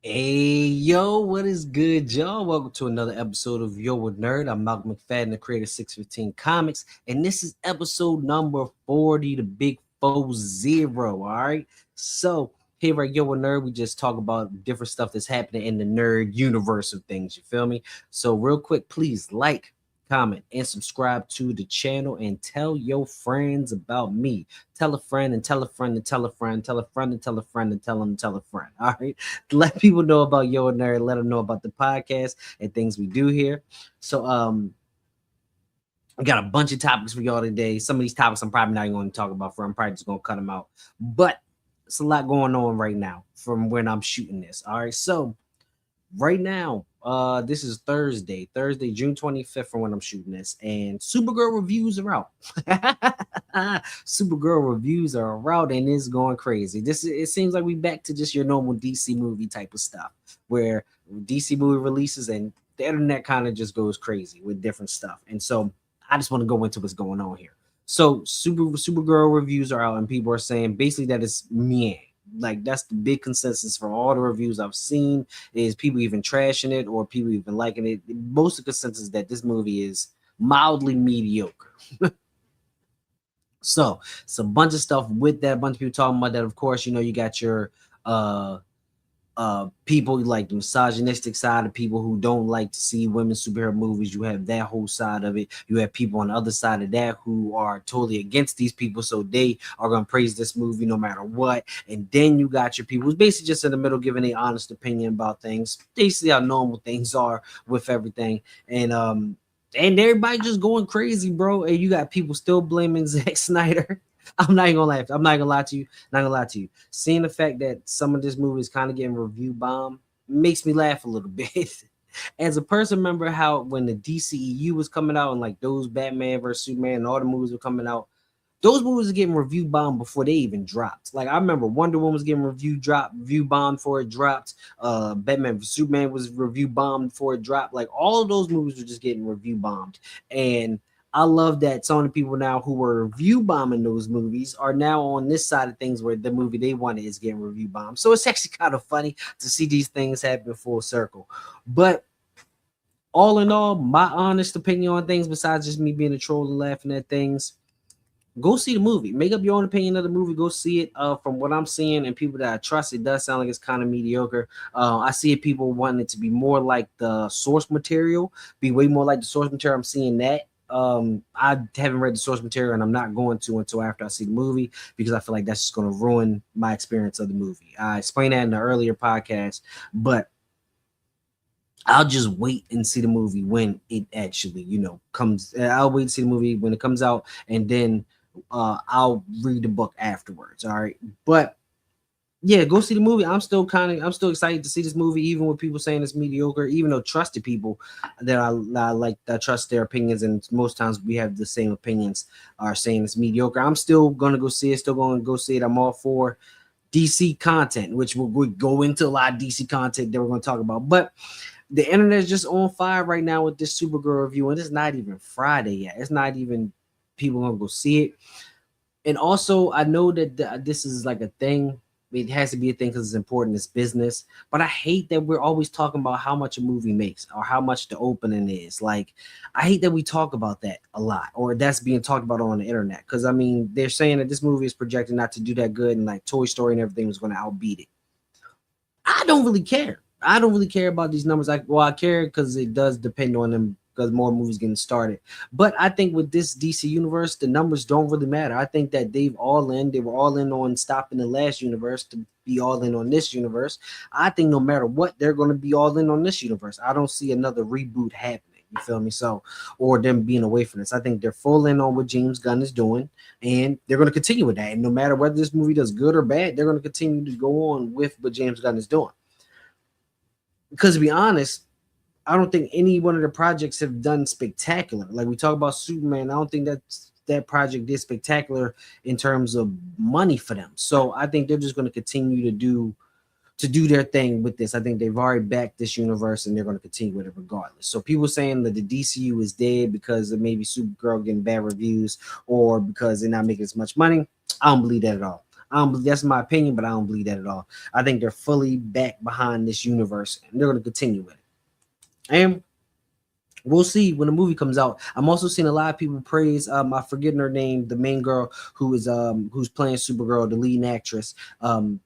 Hey yo, what is good, y'all? Welcome to another episode of Yo with Nerd. I'm Malcolm McFadden, the creator of 615 Comics, and this is episode number 40, the big 40. All right. So here at Yo with Nerd, we just talk about different stuff that's happening in the nerd universe of things. You feel me? So, real quick, please like, comment, and subscribe to the channel and tell your friends about me. Tell a friend and tell a friend and tell a friend, tell a friend and tell a friend and tell them to tell a friend. All right. Let people know about Yo Nerd, let them know about the podcast and things we do here. So I got a bunch of topics for y'all today. Some of these topics I'm probably not even going to talk about for I'm probably just gonna cut them out. But it's a lot going on right now from when I'm shooting this. All right. So right now, this is Thursday, June 25th from when I'm shooting this, and Supergirl reviews are out. Supergirl reviews are out, and it's going crazy. It seems like we back to just your normal DC movie type of stuff, where DC movie releases and the internet kind of just goes crazy with different stuff. And so I just want to go into what's going on here. So Supergirl reviews are out, and people are saying basically that it's meh. Like that's the big consensus for all the reviews I've seen is people even trashing it or people even liking it. Most of the consensus is that this movie is mildly mediocre. So it's a bunch of stuff with that. A bunch of people talking about that. Of course, you got your uh people like the misogynistic side of people who don't like to see women superhero movies. You have that whole side of it. You have people on the other side of that who are totally against these people, so they are going to praise this movie no matter what. And then you got your people who's basically just in the middle giving a honest opinion about things, basically how normal things are with everything. And everybody just going crazy, bro. And you got people still blaming Zack Snyder. I'm not even gonna laugh. I'm not gonna lie to you. Not gonna lie to you. Seeing the fact that some of this movie is kind of getting review bomb makes me laugh a little bit. As a person, remember how when the DCEU was coming out and like those Batman versus Superman and all the movies were coming out, those movies are getting review bombed before they even dropped. Like I remember Wonder Woman was getting review bombed before it dropped. Batman vs Superman was review bombed before it dropped. Like all of those movies were just getting review bombed. And I love that some of the people now who were review bombing those movies are now on this side of things where the movie they wanted is getting review bombed. So it's actually kind of funny to see these things happen full circle. But all in all, my honest opinion on things, besides just me being a troll and laughing at things, go see the movie. Make up your own opinion of the movie. Go see it. From what I'm seeing and people that I trust, it does sound like it's kind of mediocre. I see people wanting it to be more like the source material, be way more like the source material. I'm seeing that. I haven't read the source material, and I'm not going to until after I see the movie because I feel like that's just going to ruin my experience of the movie. I explained that in the earlier podcast, but I'll just wait and see the movie when it actually, comes. I'll wait to see the movie when it comes out, and then I'll read the book afterwards. All right, but yeah, go see the movie. I'm still excited to see this movie, even with people saying it's mediocre. Even though trusted people that I like, that trust their opinions, and most times we have the same opinions, are saying it's mediocre. I'm still gonna go see it. Still gonna go see it. I'm all for DC content, which we'll go into a lot of DC content that we're gonna talk about, but the internet is just on fire right now with this Supergirl review, and it's not even Friday yet. It's not even people gonna go see it. And also, I know that this is like a thing. It has to be a thing because it's important. It's business. But I hate that we're always talking about how much a movie makes or how much the opening is. Like, I hate that we talk about that a lot, or that's being talked about on the internet. Because I mean, they're saying that this movie is projected not to do that good, and like Toy Story and everything was going to outbeat it. I don't really care. I don't really care about these numbers. I care because it does depend on them because more movies getting started. But I think with this DC universe, the numbers don't really matter. I think that they were all in on stopping the last universe to be all in on this universe. I think no matter what, they're going to be all in on this universe. I don't see another reboot happening. You feel me? So, or them being away from this. I think they're full in on what James Gunn is doing, and they're going to continue with that. And no matter whether this movie does good or bad, they're going to continue to go on with what James Gunn is doing. Because to be honest, I don't think any one of the projects have done spectacular. Like we talk about Superman, I don't think that project did spectacular in terms of money for them. So I think they're just going to continue to do their thing with this. I think they've already backed this universe and they're going to continue with it regardless. So people saying that the DCU is dead because of maybe Supergirl getting bad reviews or because they're not making as much money, I don't believe that at all. I don't believe, that's my opinion, but I don't believe that at all. I think they're fully back behind this universe, and they're going to continue with it. And we'll see when the movie comes out. I'm also seeing a lot of people praise I'm forgetting her name, the main girl who's playing Supergirl, the leading actress.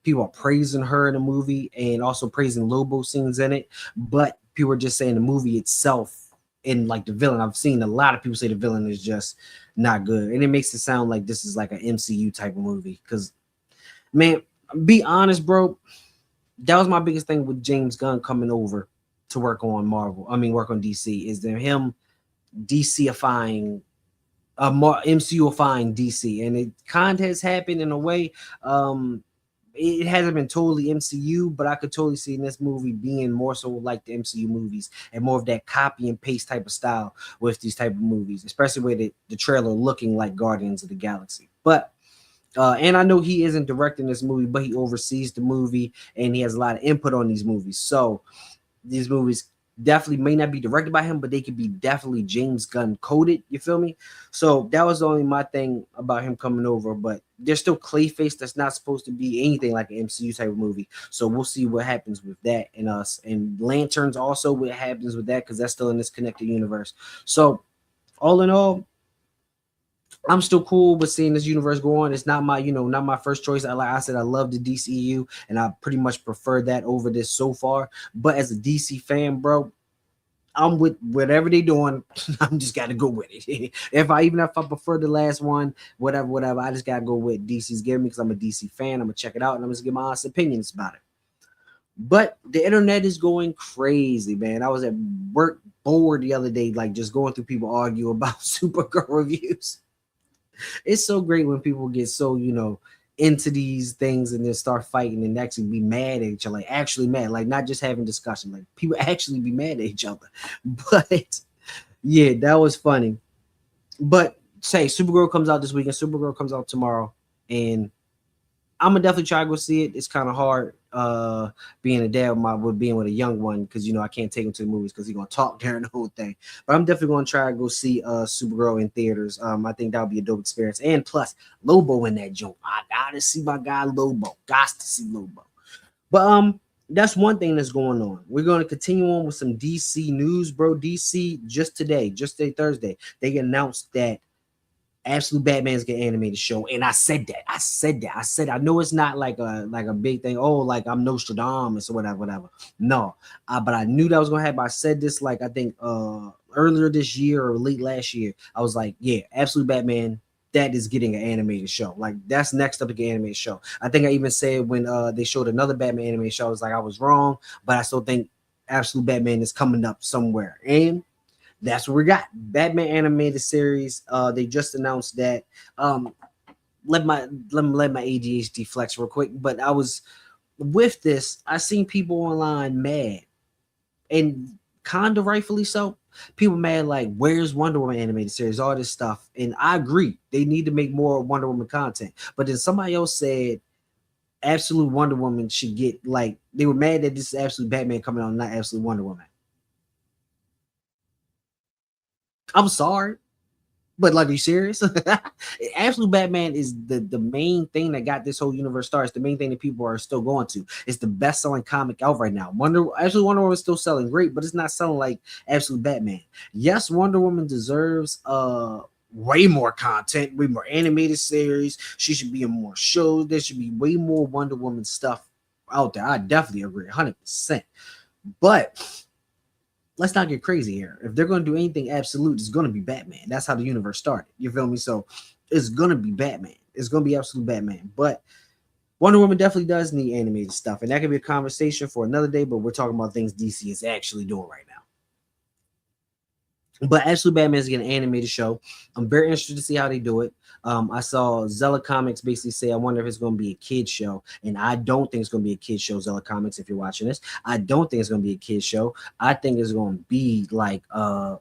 People are praising her in the movie and also praising Lobo scenes in it, but people are just saying the movie itself and like the villain. I've seen a lot of people say the villain is just not good, and it makes it sound like this is like an MCU type of movie. Because man, be honest, bro, that was my biggest thing with James Gunn coming over to work on Marvel. I mean, work on DC, is that him DCifying, more MCUifying DC, and it kind of has happened in a way. It hasn't been totally MCU, but I could totally see in this movie being more so like the MCU movies and more of that copy and paste type of style with these type of movies, especially with the trailer looking like Guardians of the Galaxy. But and I know he isn't directing this movie, but he oversees the movie and he has a lot of input on these movies. So these movies definitely may not be directed by him, but they could be definitely James Gunn coded. You feel me? So that was only my thing about him coming over. But there's still Clayface that's not supposed to be anything like an MCU type of movie. So we'll see what happens with that and us. And Lanterns also what happens with that, because that's still in this connected universe. So all in all, I'm still cool with seeing this universe go on. It's not my, not my first choice. Like I said, I love the DCU, and I pretty much prefer that over this so far. But as a DC fan, bro, I'm with whatever they're doing. I'm just gotta go with it. If I prefer the last one, whatever, I just gotta go with DC's giving me because I'm a DC fan. I'm gonna check it out and I'm just give my honest opinions about it. But the internet is going crazy, man. I was at work bored the other day, like just going through people argue about Supergirl reviews. It's so great when people get so into these things and then start fighting and actually be mad at each other, like actually mad, like not just having discussion, like people actually be mad at each other. But yeah, that was funny. But say Supergirl comes out this weekend, Supergirl comes out tomorrow, and I'm gonna definitely try to go see it. It's kind of hard being a dad with being with a young one, because I can't take him to the movies because he's gonna talk during the whole thing. But I'm definitely gonna try to go see Supergirl in theaters. I think that'll be a dope experience. And plus Lobo in that joint. I gotta see my guy Lobo. Got to see Lobo. But that's one thing that's going on. We're going to continue on with some DC news, bro. DC just today, Thursday, they announced that Absolute Batman's get animated show, and I said that. I know it's not like a big thing. Oh, like I'm Nostradamus or whatever. No, but I knew that was gonna happen. I said this like I think earlier this year or late last year. I was like, yeah, Absolute Batman, that is getting an animated show. Like that's next up to get animated show. I think I even said when they showed another Batman animated show, I was like I was wrong, but I still think Absolute Batman is coming up somewhere, and that's what we got. Batman animated series. They just announced that. Let my ADHD flex real quick. But I was with this. I seen people online mad, and kind of rightfully so. People mad like, where's Wonder Woman animated series? All this stuff, and I agree. They need to make more Wonder Woman content. But then somebody else said Absolute Wonder Woman should get like they were mad that this is Absolute Batman coming on, not Absolute Wonder Woman. I'm sorry, but like, are you serious? Absolute Batman is the main thing that got this whole universe started. It's the main thing that people are still going to. It's the best selling comic out right now. Wonder Woman is still selling great, but it's not selling like Absolute Batman. Yes, Wonder Woman deserves way more content, way more animated series. She should be in more shows. There should be way more Wonder Woman stuff out there. I definitely agree, 100%. But let's not get crazy here. If they're going to do anything absolute, it's going to be Batman. That's how the universe started. You feel me? So it's going to be Batman. It's going to be absolute Batman. But Wonder Woman definitely does need animated stuff. And that could be a conversation for another day, but we're talking about things DC is actually doing right now. But Absolute Batman is getting an animated show. I'm very interested to see how they do it. I saw Zella Comics basically say, I wonder if it's going to be a kid show. And I don't think it's going to be a kid show, Zella Comics, if you're watching this. I don't think it's going to be a kid show. I think it's going to be like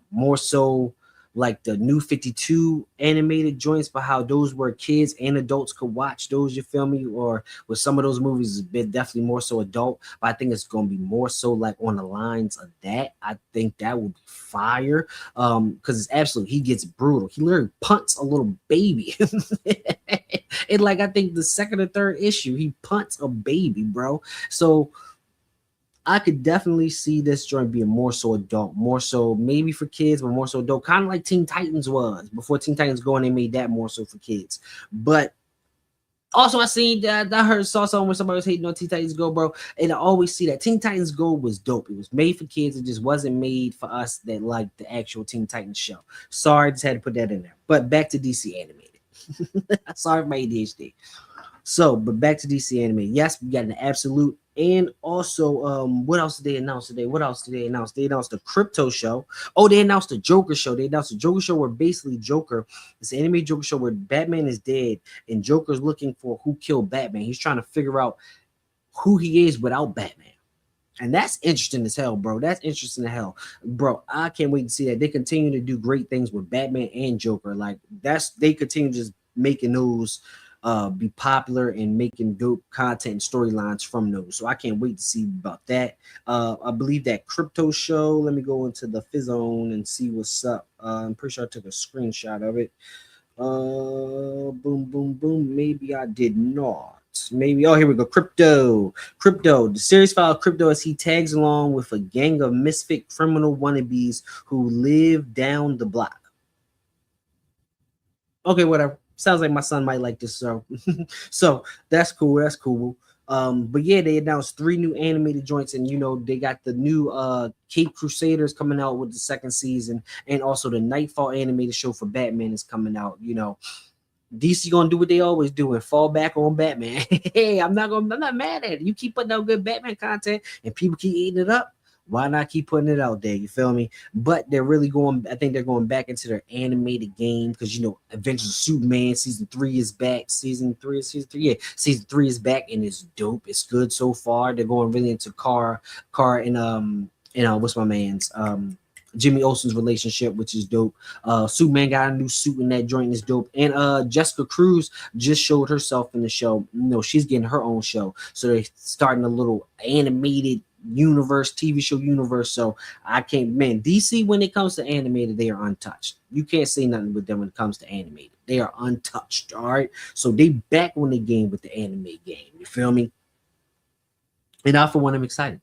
more so like the new 52 animated joints, but how those were kids and adults could watch those, you feel me? Or with some of those movies, it's been definitely more so adult, but I think it's gonna be more so like on the lines of that. I think that would be fire. Because it's absolute, he gets brutal. He literally punts a little baby. And like I think the second or third issue, he punts a baby, bro. So I could definitely see this joint being more so adult, more so maybe for kids, but more so adult, kind of like Teen Titans was before Teen Titans Go, and they made that more so for kids. But also, I seen that I heard saw something where somebody was hating on Teen Titans Go, bro. And I always see that Teen Titans Go was dope. It was made for kids. It just wasn't made for us that like the actual Teen Titans show. Sorry, just had to put that in there. But back to DC animated. Sorry for my ADHD. So, but back to DC anime. Yes, we got an absolute, and also, what else did they announce today? What else did they announce? They announced the Crypto show. Oh, they announced the Joker show. They announced the Joker show where basically Joker, it's an anime Joker show where Batman is dead and Joker's looking for who killed Batman. He's trying to figure out who he is without Batman. And that's interesting as hell, bro. That's interesting as hell, bro. I can't wait to see that. They continue to do great things with Batman and Joker. Like they continue just making those be popular and making dope content and storylines from those. So I can't wait to see about that. I believe that Crypto show. Let me go into the Fizzone and see what's up. I'm pretty sure I took a screenshot of it. Boom, boom, boom. Maybe I did not. Maybe. Oh, here we go. Crypto. The series file Crypto as he tags along with a gang of misfit criminal wannabes who live down the block. Okay, whatever. Sounds like my son might like this. So, so that's cool. That's cool. But yeah, they announced 3 new animated joints, and they got the new Cape Crusaders coming out with the 2nd season, and also the Nightfall animated show for Batman is coming out. DC gonna do what they always do and fall back on Batman. Hey, I'm not mad at it. You keep putting out good Batman content and people keep eating it up. Why not keep putting it out there? You feel me? But they're really going, I think they're going back into their animated game because Adventures of Superman season 3 is back. Season 3, yeah. Season 3 is back and it's dope. It's good so far. They're going really into car and what's my man's Jimmy Olsen's relationship, which is dope. Superman got a new suit in that joint, is dope. And Jessica Cruz just showed herself in the show. She's getting her own show. So they're starting a little animated universe, TV show universe. So I can't, man, DC, when it comes to animated, they are untouched. You can't say nothing with them when it comes to animated. They are untouched, all right? So they back on the game with the anime game. You feel me? And I, for one, I'm excited.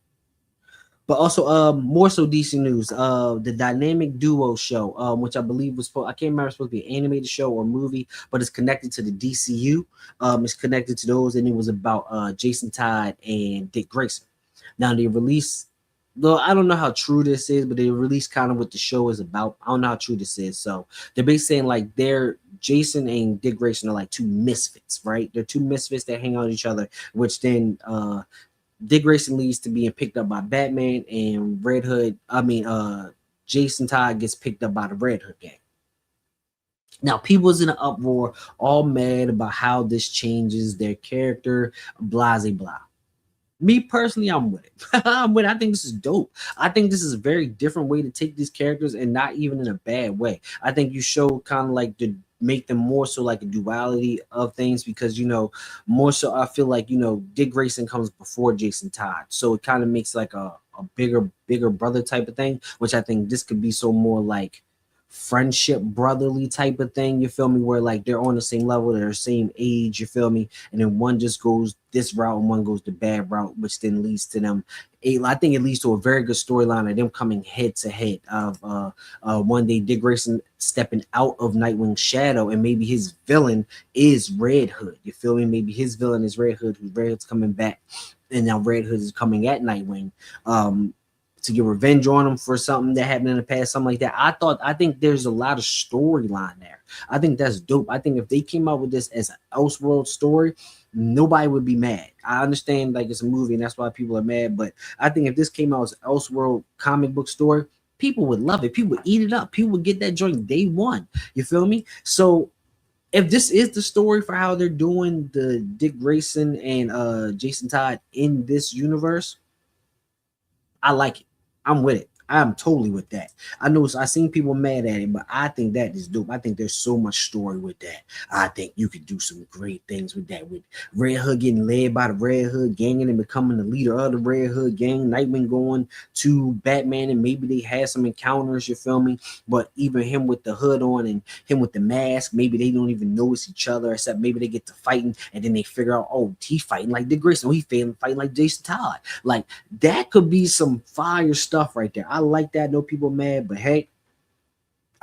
But also, more so DC news. The Dynamic Duo show, which I believe was I can't remember, supposed to be an animated show or movie, but it's connected to the DCU. It's connected to those, and it was about Jason Todd and Dick Grayson. Now they released, though I don't know how true this is, but they released kind of what the show is about. I don't know how true this is. So they're basically saying like Jason and Dick Grayson are like 2 misfits, right? They're 2 misfits that hang out with each other, which then Dick Grayson leads to being picked up by Batman, and Jason Todd gets picked up by the Red Hood gang. Now, people's in an uproar, all mad about how this changes their character, blah, blah, blah. Me personally, I'm with it. I'm with it. I think this is dope. I think this is a very different way to take these characters, and not even in a bad way. I think you show kind of like the make them more so like a duality of things, because more so I feel like Dick Grayson comes before Jason Todd, so it kind of makes like a bigger brother type of thing, which I think this could be so more like friendship brotherly type of thing, you feel me, where like they're on the same level, they're the same age, you feel me, and then one just goes this route and one goes the bad route, which then leads to them I think it leads to a very good storyline of them coming head to head of one day Dick Grayson stepping out of Nightwing's shadow, and maybe his villain is Red Hood, you feel me, maybe his villain is Red Hood, who's Red Hood's coming back, and now Red Hood is coming at Nightwing to get revenge on him for something that happened in the past, something like that. I think there's a lot of storyline there. I think that's dope. I think if they came out with this as an Elseworld story, nobody would be mad. I understand like it's a movie and that's why people are mad, but I think if this came out as an Elseworld comic book story, people would love it. People would eat it up. People would get that joint day one. You feel me? So if this is the story for how they're doing the Dick Grayson and Jason Todd in this universe, I like it. I'm with it. I'm totally with that. I know I seen people mad at it, but I think that is dope. I think there's so much story with that. I think you could do some great things with that. With Red Hood getting led by the Red Hood gang and becoming the leader of the Red Hood gang, Nightwing going to Batman and maybe they had some encounters, you feel me? But even him with the hood on and him with the mask, maybe they don't even notice each other, except maybe they get to fighting and then they figure out, oh, he fighting like Dick Grayson, oh, he fighting like Jason Todd. Like that could be some fire stuff right there. I like that. No people mad, but hey,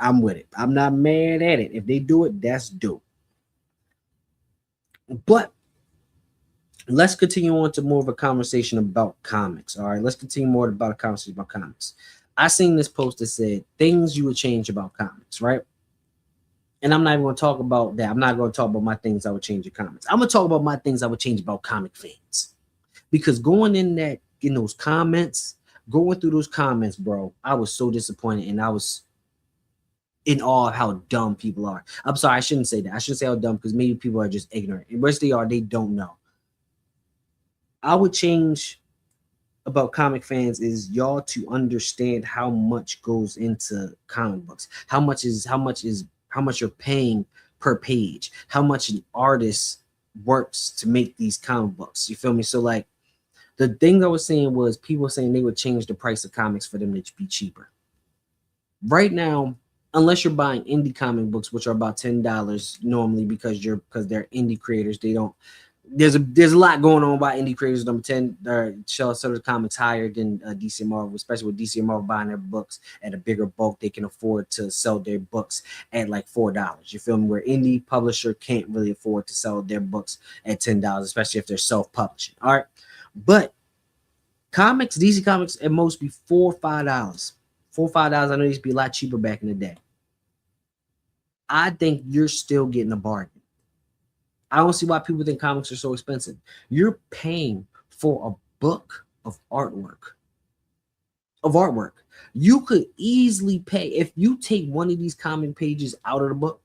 I'm with it. I'm not mad at it. If they do it, that's dope. But let's continue on to more of a conversation about comics. All right, let's continue more about a conversation about comics. I seen this post that said things you would change about comics, right? And I'm not even going to talk about that. I'm not going to talk about my things I would change in comics. I'm going to talk about my things I would change about comic fans. Because going in those comments, going through those comments, bro, I was so disappointed and I was in awe of how dumb people are. I'm sorry, I shouldn't say that. I shouldn't say how dumb because maybe people are just ignorant. And worse they are, they don't know. I would change about comic fans is y'all to understand how much goes into comic books. How much you're paying per page. How much an artist works to make these comic books. You feel me? So like the thing I was saying was people saying they would change the price of comics for them to be cheaper. Right now, unless you're buying indie comic books, which are about $10 normally because they're indie creators, they don't. There's a lot going on by indie creators. Number 10, sell the comics higher than DC and Marvel, especially with DC and Marvel buying their books at a bigger bulk. They can afford to sell their books at like $4. You feel me? Where indie publisher can't really afford to sell their books at $10, especially if they're self-publishing. All right, but comics, DC Comics at most be $4 or $5. $4 or $5. I know these be a lot cheaper back in the day. I think you're still getting a bargain. I don't see why people think comics are so expensive. You're paying for a book of artwork. You could easily pay if you take one of these comic pages out of the book,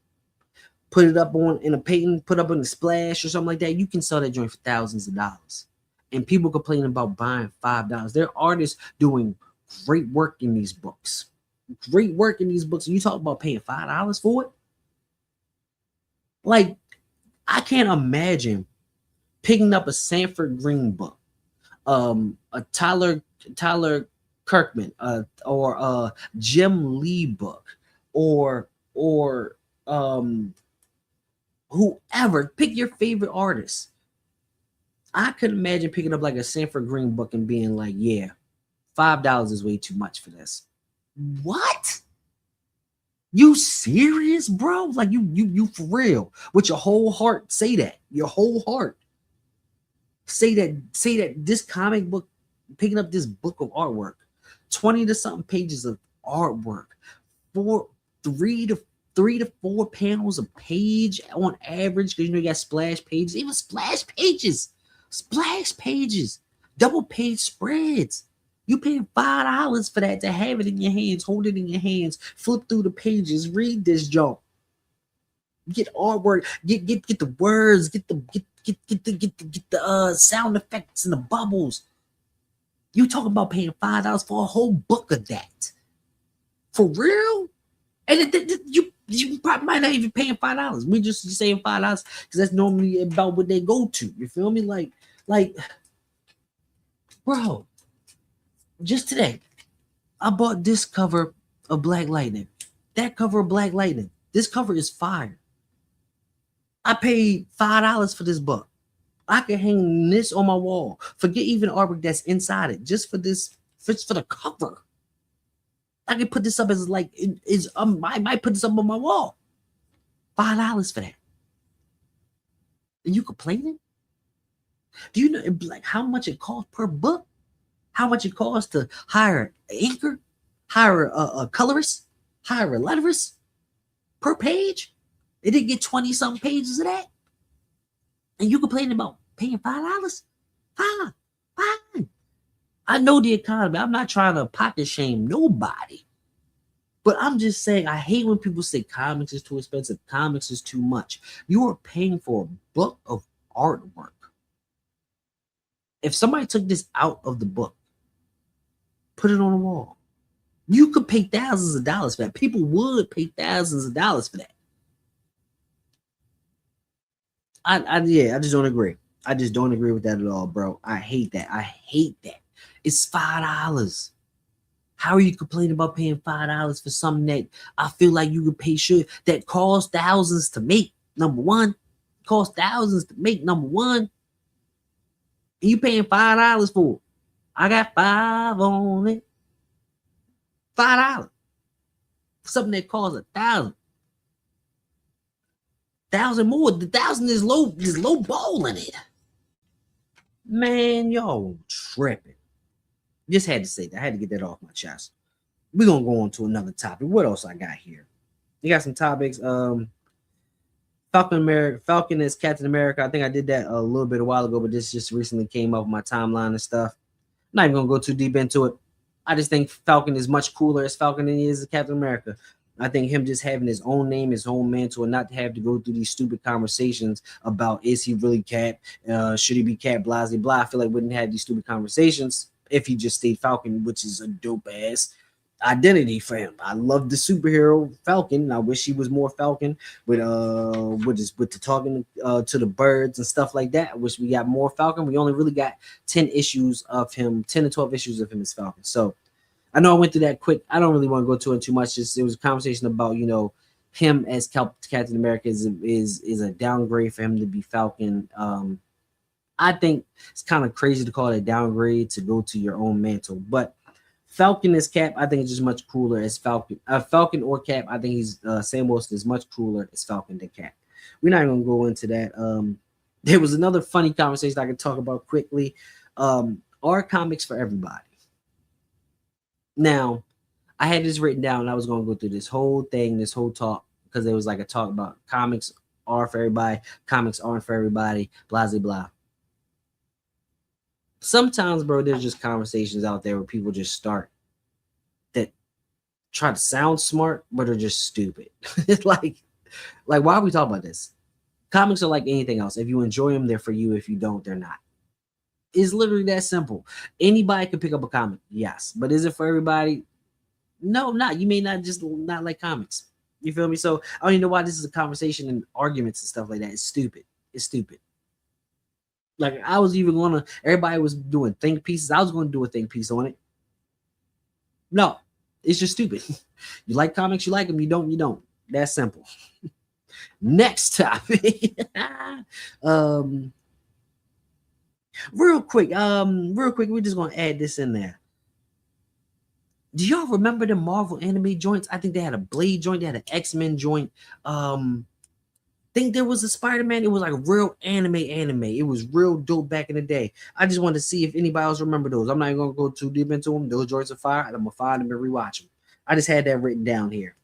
put it up on in a painting, put up in a splash or something like that. You can sell that joint for thousands of dollars. And people complain about buying $5. There are artists doing great work in these books. Great work in these books. And you talk about paying $5 for it? Like, I can't imagine picking up a Sanford Green book, a Tyler Kirkman, or a Jim Lee book, or whoever. Pick your favorite artist. I could imagine picking up like a Sanford Green book and being like, yeah, $5 is way too much for this. What? You serious, bro? Like you for real? With your whole heart, say that. Your whole heart. Say that this comic book, picking up this book of artwork, 20 to something pages of artwork, three to four panels a page on average, because you got splash pages, even splash pages, double page spreads. You paying $5 for that to have it in your hands, hold it in your hands, flip through the pages, read this junk, get artwork, get the words, get the sound effects and the bubbles. You talking about paying $5 for a whole book of that? For real? And you probably might not even paying $5. We just saying $5 because that's normally about what they go to. You feel me? Like, bro. Just today, I bought this cover of Black Lightning. That cover of Black Lightning. This cover is fire. I paid $5 for this book. I can hang this on my wall. Forget even artwork that's inside it. Just for this, just for the cover. I can put this up as like I might put this up on my wall. $5 for that. And you complaining? Do you know like how much it costs per book? How much it costs to hire an inker, hire a colorist, hire a letterist per page? It didn't get 20 something pages of that. And you complaining about paying $5? Fine. I know the economy. I'm not trying to pocket shame nobody. But I'm just saying, I hate when people say comics is too expensive. Comics is too much. You are paying for a book of artwork. If somebody took this out of the book, put it on the wall. You could pay thousands of dollars for that. People would pay thousands of dollars for that. I just don't agree. I just don't agree with that at all, bro. I hate that. I hate that. It's $5. How are you complaining about paying $5 for something that I feel like you could pay that costs thousands to make? Number one, costs thousands to make. Number one, and you paying $5 for it. I got 5 on it. $5 for something that costs 1,000 more. The 1,000 is low balling it. Man, y'all tripping. Just had to say that. I had to get that off my chest. We're gonna go on to another topic. What else I got here? You got some topics. Falcon is Captain America. I think I did that a little bit a while ago, but this just recently came up with my timeline and stuff. I'm not even gonna go too deep into it. I just think Falcon is much cooler as Falcon than he is as Captain America. I think him just having his own name, his own mantle, and not to have to go through these stupid conversations about is he really Cap? Should he be Cap? Blah, blah, blah. I feel like we wouldn't have these stupid conversations if he just stayed Falcon, which is a dope ass identity for him. I love the superhero Falcon. I wish he was more Falcon with the talking to the birds and stuff like that. I wish we got more Falcon. We only really got 10 issues of him, 10 to 12 issues of him as Falcon. So I know I went through that quick. I don't really want to go to it too much. Just it was a conversation about, you know, him as Captain America is a downgrade for him to be Falcon. I think it's kind of crazy to call it a downgrade to go to your own mantle, but Falcon as Cap, I think it's just much cooler as Falcon. Falcon or Cap, I think he's Sam Wilson is much cooler as Falcon than Cap. We're not even gonna go into that. There was another funny conversation I could talk about quickly. Are comics for everybody? Now, I had this written down and I was gonna go through this whole thing, this whole talk, because there was like a talk about comics are for everybody, comics aren't for everybody, blah blah blah. Sometimes, bro, there's just conversations out there where people just start that try to sound smart, but are just stupid. It's like why are we talking about this? Comics are like anything else. If you enjoy them, they're for you. If you don't, they're not. It's literally that simple. Anybody can pick up a comic, yes, but is it for everybody? No, not. You may not like comics. You feel me? So I don't even know why this is a conversation and arguments and stuff like that. It's stupid. It's stupid. Like I was even gonna, everybody was doing think pieces. I was gonna do a think piece on it. No, it's just stupid. You like comics, you like them. You don't, you don't. That's simple. Next topic. Real quick, we're just gonna add this in there. Do y'all remember the Marvel anime joints? I think they had a Blade joint, they had an X-Men joint. Think there was a Spider-Man. It was like real anime. It was real dope back in the day. I just wanted to see if anybody else remember those. I'm not even gonna go too deep into them. Those joints are fire. I'm gonna find them and rewatch them. I just had that written down here.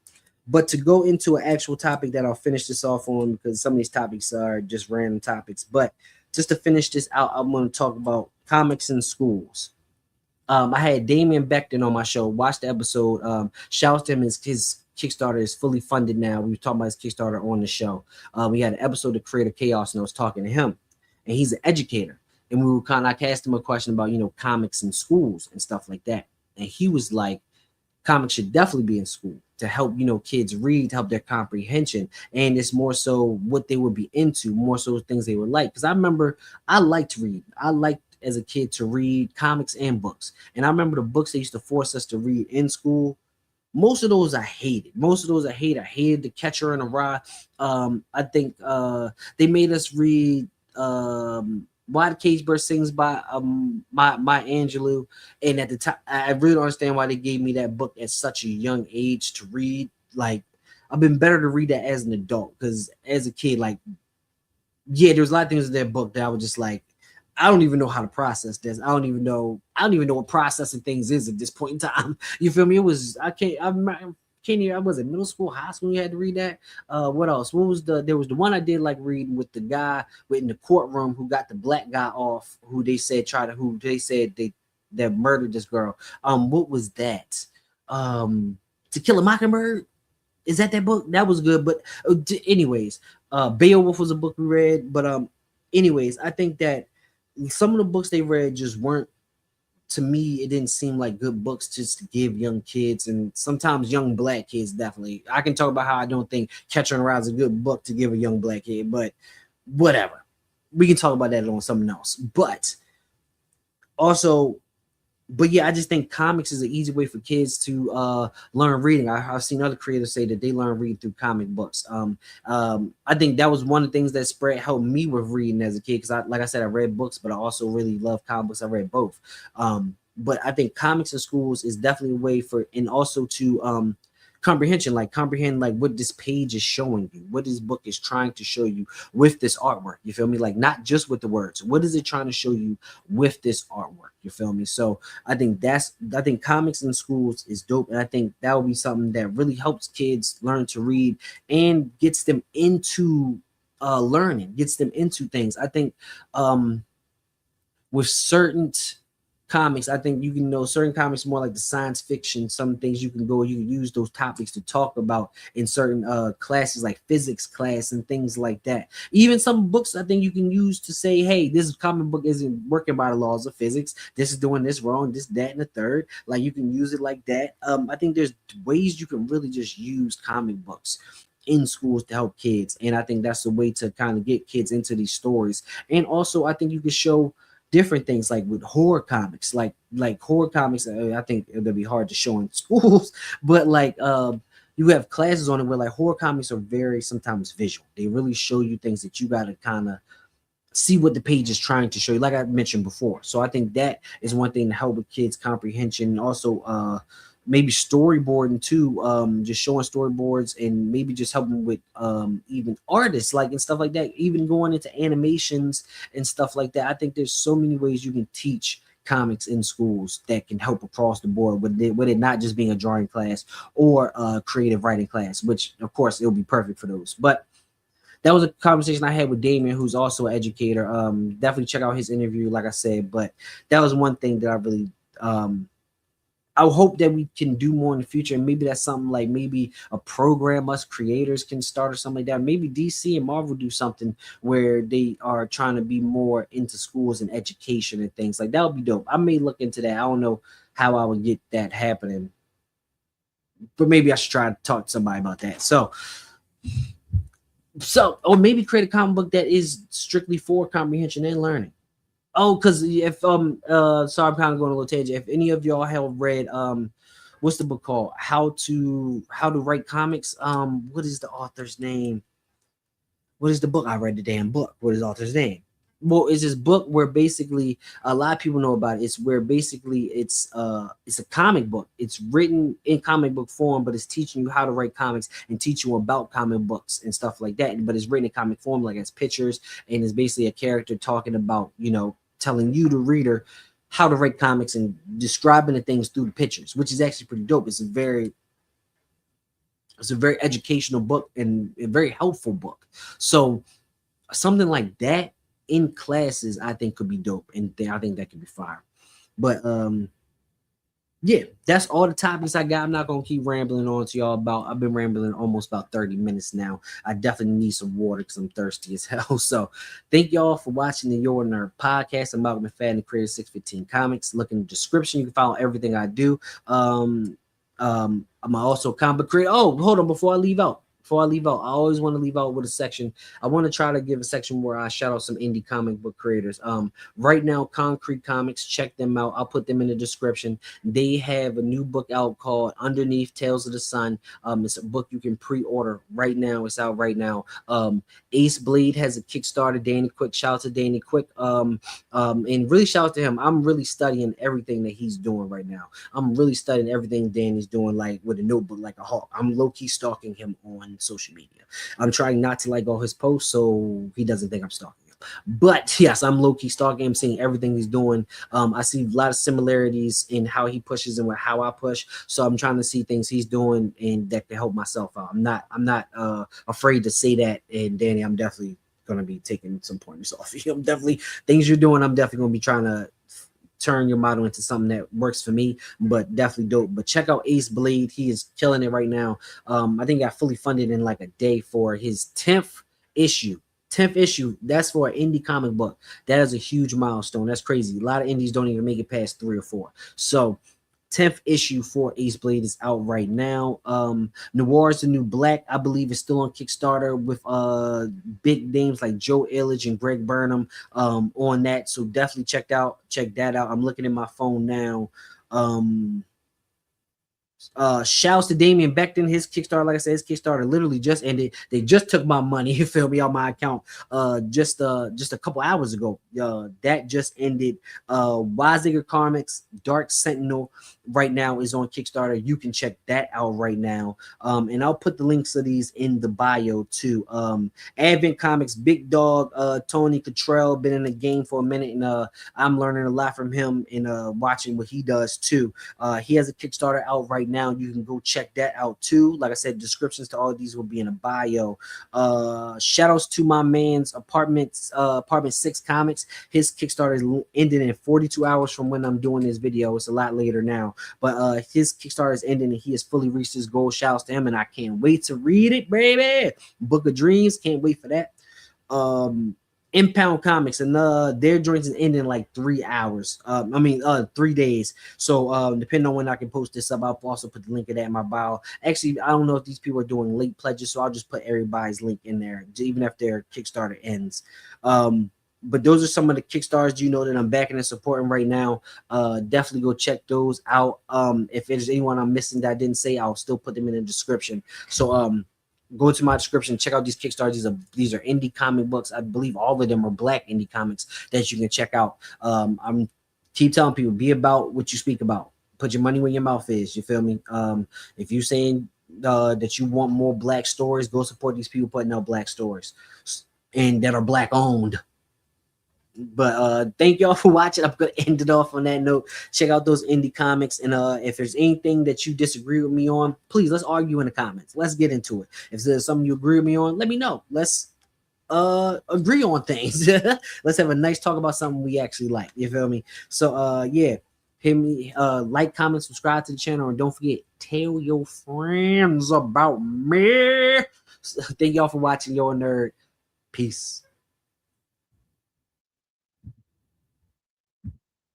But to go into an actual topic that I'll finish this off on, because some of these topics are just random topics. But just to finish this out, I'm going to talk about comics in schools. I had Damian Beckton on my show. Watch the episode. Shouts to him. His Kickstarter is fully funded now. We were talking about his Kickstarter on the show. We had an episode of Creative Chaos, and I was talking to him, and he's an educator. And we were I asked him a question about, you know, comics in schools and stuff like that. And he was like, comics should definitely be in school to help, you know, kids read, to help their comprehension. And it's more so what they would be into, more so things they would like. Because I remember I liked to read. I liked as a kid to read comics and books. And I remember the books they used to force us to read in school. Most of those I hated. I hated The Catcher in the Rye. I think they made us read Why the Cage Bird Sings by Maya Angelou. And at the time, I really don't understand why they gave me that book at such a young age to read. Like, I've been better to read that as an adult, because as a kid, like, yeah, there's a lot of things in that book that I was just like, I don't even know how to process this. I don't even know what processing things is at this point in time. You feel me? It was, I was in middle school, high school, you had to read that. What else? There was the one I did like reading with the guy in the courtroom who got the black guy off, who they said that murdered this girl. What was that? To Kill a Mockingbird? Is that book? That was good. But anyways, Beowulf was a book we read. But anyways, I think that some of the books they read just weren't to me, it didn't seem like good books just to give young kids, and sometimes young black kids. Definitely, I can talk about how I don't think Catcher in the Rye is a good book to give a young black kid, but whatever. We can talk about that on something else. But also, but yeah, I just think comics is an easy way for kids to learn reading. I've seen other creators say that they learn reading through comic books. I think that was one of the things that spread helped me with reading as a kid because like I said, I read books, but I also really love comic books. I read both. But I think comics in schools is definitely a way for, and also to comprehension, like comprehend like what this page is showing you, what this book is trying to show you with this artwork. You feel me? Like not just with the words. What is it trying to show you with this artwork? You feel me? So I think comics in schools is dope, and I think that would be something that really helps kids learn to read and gets them into learning, gets them into things. I think with certain comics, I think you can know certain comics more like the science fiction. Some things you can use those topics to talk about in certain classes like physics class and things like that. Even some books I think you can use to say, hey, this comic book isn't working by the laws of physics. This is doing this wrong, this, that, and the third. Like you can use it like that. I think there's ways you can really just use comic books in schools to help kids, and I think that's the way to kind of get kids into these stories. And also I think you can show different things like with horror comics, like horror comics. I think it'll be hard to show in schools, but like you have classes on it where like horror comics are very sometimes visual. They really show you things that you got to kind of see what the page is trying to show you, like I mentioned before. So I think that is one thing to help with kids comprehension, and also maybe storyboarding too, just showing storyboards, and maybe just helping with even artists like and stuff like that, even going into animations and stuff like that. I think there's so many ways you can teach comics in schools that can help across the board with it not just being a drawing class or a creative writing class, which of course it'll be perfect for those. But that was a conversation I had with Damien, who's also an educator. Definitely check out his interview, like I said. But that was one thing that I really I hope that we can do more in the future, and maybe that's something like maybe a program us creators can start or something like that. Maybe DC and Marvel do something where they are trying to be more into schools and education and things like that. Would be dope. I may look into that. I don't know how I would get that happening, but maybe I should try to talk to somebody about that. So or maybe create a comic book that is strictly for comprehension and learning. Oh, because if sorry, I'm kind of going a little tangent. If any of y'all have read what's the book called? How to write comics. What is the author's name? What is the book? I read the damn book. What is the author's name? Well, it's this book where basically a lot of people know about it. It's where basically it's a comic book. It's written in comic book form, but it's teaching you how to write comics and teach you about comic books and stuff like that. But it's written in comic form, like it's pictures, and it's basically a character talking about, telling you, the reader, how to write comics and describing the things through the pictures, which is actually pretty dope. It's a very educational book and a very helpful book. So something like that in classes, I think could be dope, and I think that could be fire. But yeah, that's all the topics I got. I'm not gonna keep rambling on to y'all about. I've been rambling almost about 30 minutes now. I definitely need some water because I'm thirsty as hell. So thank y'all for watching the Your Nerd podcast. I'm Malcolm McFadden, creator 615 Comics. Look in the description. You can follow everything I do. I'm also a comic book creator. Oh, hold on, before I leave out, I always want to leave out with a section. I want to try to give a section where I shout out some indie comic book creators. Right now, Concrete Comics, check them out. I'll put them in the description. They have a new book out called Underneath Tales of the Sun. It's a book you can pre-order right now. It's out right now. Ace Blade has a Kickstarter. Danny Quick, shout out to Danny Quick. And really shout out to him. I'm really studying everything that he's doing right now. I'm really studying everything Danny's doing, like with a notebook, like a hawk. I'm low-key stalking him on social media. I'm trying not to like all his posts so he doesn't think I'm stalking him. But yes, I'm low-key stalking him, seeing everything he's doing. I see a lot of similarities in how he pushes and with how I push. So I'm trying to see things he's doing and that can help myself out. I'm not afraid to say that. And Danny, I'm definitely gonna be taking some pointers off of you. I'm definitely things you're doing. I'm definitely gonna be trying to turn your model into something that works for me, but definitely dope. But check out Ace Blade. He is killing it right now. I think he got fully funded in like a day for his 10th issue. 10th issue, that's for an indie comic book. That is a huge milestone. That's crazy. A lot of indies don't even make it past 3 or 4. So 10th issue for Ace Blade is out right now. Noir is the New Black, I believe, is still on Kickstarter with big names like Joe Illich and Greg Burnham on that. So definitely check that out. I'm looking at my phone now. Shouts to Damian Becton. His Kickstarter, like I said, his Kickstarter literally just ended. They just took my money, you feel me, on my account just a couple hours ago. That just ended. Wiseacre Comics Dark Sentinel right now is on Kickstarter. You can check that out right now. And I'll put the links of these in the bio too. Advent Comics Big Dog, Tony Cottrell, been in the game for a minute, and I'm learning a lot from him and watching what he does too. He has a Kickstarter out right now. You can go check that out too. Like I said, descriptions to all of these will be in the bio. Shoutouts to my man's Apartment 6 Comics. His Kickstarter is ending in 42 hours from when I'm doing this video. It's a lot later now, but his Kickstarter is ending and he has fully reached his goal. Shouts to him, and I can't wait to read it, baby. Book of Dreams, can't wait for that. Impound Comics, and their joints is ending in like 3 hours. 3 days. So depending on when I can post this up, I'll also put the link of that in my bio. Actually, I don't know if these people are doing late pledges, so I'll just put everybody's link in there, even if their Kickstarter ends. But those are some of the Kickstarters that I'm backing and supporting right now. Definitely go check those out. If there's anyone I'm missing that I didn't say, I'll still put them in the description. So go to my description, check out these Kickstarters. These are indie comic books. I believe all of them are Black indie comics that you can check out. I'm keep telling people, be about what you speak about. Put your money where your mouth is. You feel me? If you're saying that you want more Black stories, go support these people putting out Black stories and that are Black owned. But thank y'all for watching. I'm gonna end it off on that note. Check out those indie comics, and if there's anything that you disagree with me on, please let's argue in the comments. Let's get into it. If there's something you agree with me on, let me know. Let's agree on things. Let's have a nice talk about something we actually like. You feel me? So yeah, hit me, like, comment, subscribe to the channel, and don't forget, tell your friends about me. So, thank y'all for watching. Yo Nerd. Peace.